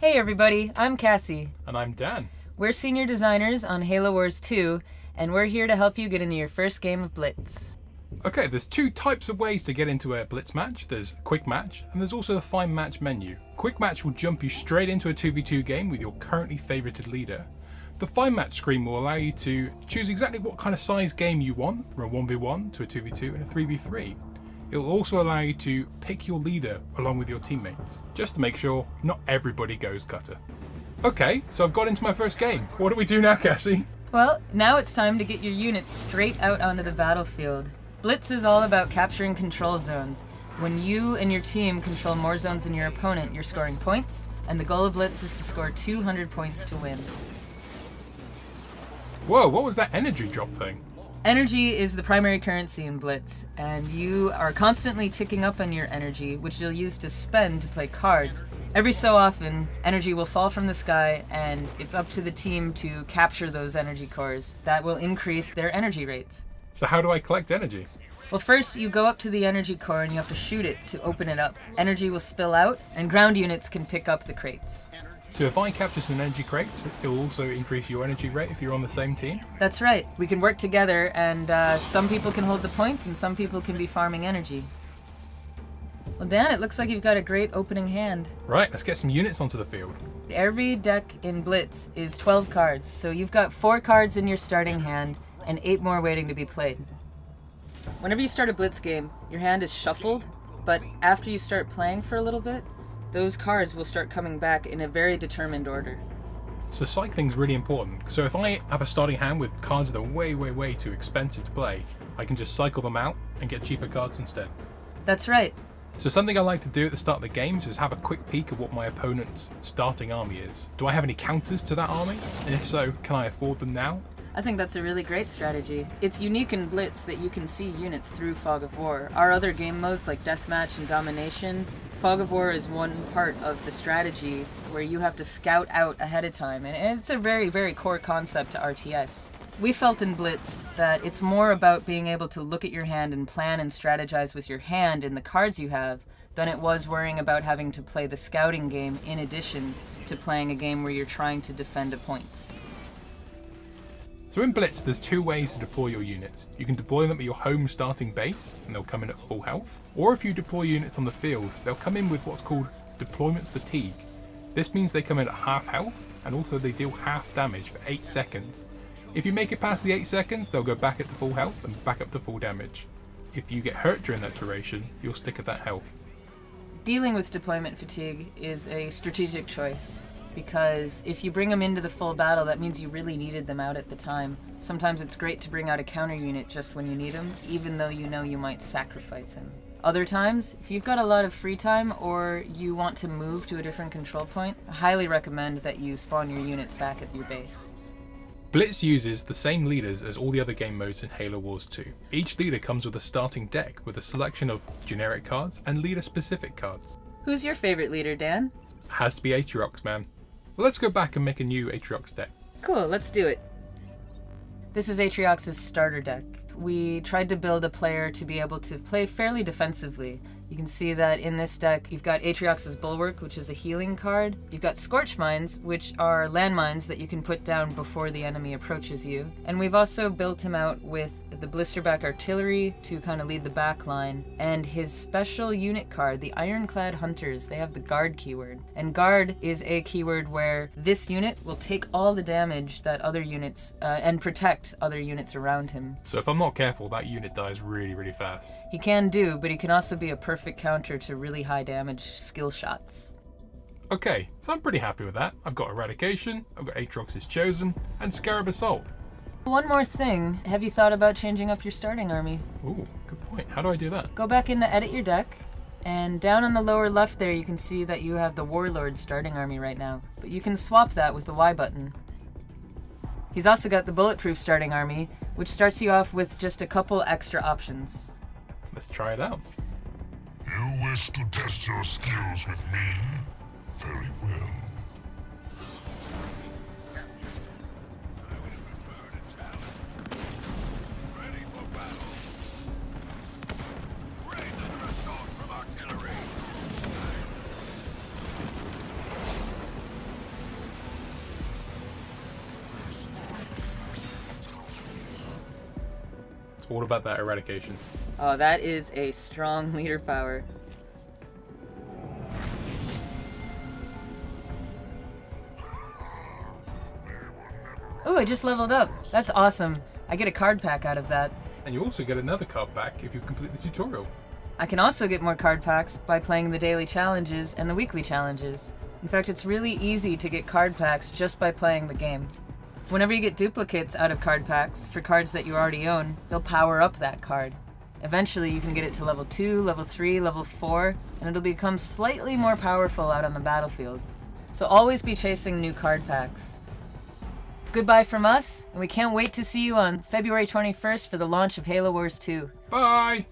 Hey everybody, I'm Cassie. And I'm Dan. We're senior designers on Halo Wars 2, and we're here to help you get into your first game of Blitz. Okay, there's two types of ways to get into a Blitz match. There's Quick Match, and there's also the Find Match menu. Quick Match will jump you straight into a 2v2 game with your currently favorited leader. The Find Match screen will allow you to choose exactly what kind of size game you want, from a 1v1 to a 2v2 and a 3v3. It will also allow you to pick your leader along with your teammates, just to make sure not everybody goes cutter. Okay, so I've got into my first game. What do we do now, Cassie? Well, now it's time to get your units straight out onto the battlefield. Blitz is all about capturing control zones. When you and your team control more zones than your opponent, you're scoring points, and the goal of Blitz is to score 200 points to win. Whoa, what was that energy drop thing? Energy is the primary currency in Blitz, and you are constantly ticking up on your energy, which you'll use to spend to play cards. Every so often, energy will fall from the sky, and it's up to the team to capture those energy cores. That will increase their energy rates. So how do I collect energy? Well, first you go up to the energy core and you have to shoot it to open it up. Energy will spill out, and ground units can pick up the crates. So if I capture some energy crates, it will also increase your energy rate if you're on the same team? That's right. We can work together, and some people can hold the points and some people can be farming energy. Well, Dan, it looks like you've got a great opening hand. Right, let's get some units onto the field. Every deck in Blitz is 12 cards, so you've got 4 cards in your starting hand and 8 more waiting to be played. Whenever you start a Blitz game, your hand is shuffled, but after you start playing for a little bit, those cards will start coming back in a very determined order. So cycling's really important. So if I have a starting hand with cards that are way too expensive to play, I can just cycle them out and get cheaper cards instead. That's right. So something I like to do at the start of the games is have a quick peek of what my opponent's starting army is. Do I have any counters to that army? And if so, can I afford them now? I think that's a really great strategy. It's unique in Blitz that you can see units through Fog of War. Our other game modes like Deathmatch and Domination, Fog of War is one part of the strategy where you have to scout out ahead of time, and it's a very core concept to RTS. We felt in Blitz that it's more about being able to look at your hand and plan and strategize with your hand in the cards you have than it was worrying about having to play the scouting game in addition to playing a game where you're trying to defend a point. So in Blitz, there's 2 ways to deploy your units. You can deploy them at your home starting base, and they'll come in at full health. Or if you deploy units on the field, they'll come in with what's called deployment fatigue. This means they come in at half health, and also they deal half damage for 8 seconds. If you make it past the 8 seconds, they'll go back at to full health and back up to full damage. If you get hurt during that duration, you'll stick at that health. Dealing with deployment fatigue is a strategic choice, because if you bring them into the full battle, that means you really needed them out at the time. Sometimes it's great to bring out a counter unit just when you need them, even though you know you might sacrifice him. Other times, if you've got a lot of free time or you want to move to a different control point, I highly recommend that you spawn your units back at your base. Blitz uses the same leaders as all the other game modes in Halo Wars 2. Each leader comes with a starting deck with a selection of generic cards and leader-specific cards. Who's your favorite leader, Dan? Has to be Atriox, man. Well, let's go back and make a new Atriox deck. Cool, let's do it. This is Atriox's starter deck. We tried to build a player to be able to play fairly defensively. You can see that in this deck, you've got Atriox's Bulwark, which is a healing card. You've got Scorch Mines, which are landmines that you can put down before the enemy approaches you. And we've also built him out with the Blisterback Artillery to kind of lead the back line, and his special unit card, the Ironclad Hunters. They have the Guard keyword. And Guard is a keyword where this unit will take all the damage that other units, and protect other units around him. So if I'm not careful, that unit dies really fast. He can do, but he can also be a perfect counter to really high damage skill shots. Okay, so I'm pretty happy with that. I've got Eradication, I've got Atriox's Chosen, and Scarab Assault. One more thing, have you thought about changing up your starting army? Ooh, good point. How do I do that? Go back in to edit your deck, and down on the lower left there you can see that you have the Warlord starting army right now, but you can swap that with the Y button. He's also got the Bulletproof starting army, which starts you off with just a couple extra options. Let's try it out. You wish to test your skills with me? Very well. It's all about that eradication. Oh, that is a strong leader power. Ooh, I just leveled up. That's awesome. I get a card pack out of that. And you also get another card pack if you complete the tutorial. I can also get more card packs by playing the daily challenges and the weekly challenges. In fact, it's really easy to get card packs just by playing the game. Whenever you get duplicates out of card packs for cards that you already own, they'll power up that card. Eventually you can get it to level 2, level 3, level 4, and it'll become slightly more powerful out on the battlefield. So always be chasing new card packs. Goodbye from us, and we can't wait to see you on February 21st for the launch of Halo Wars 2. Bye!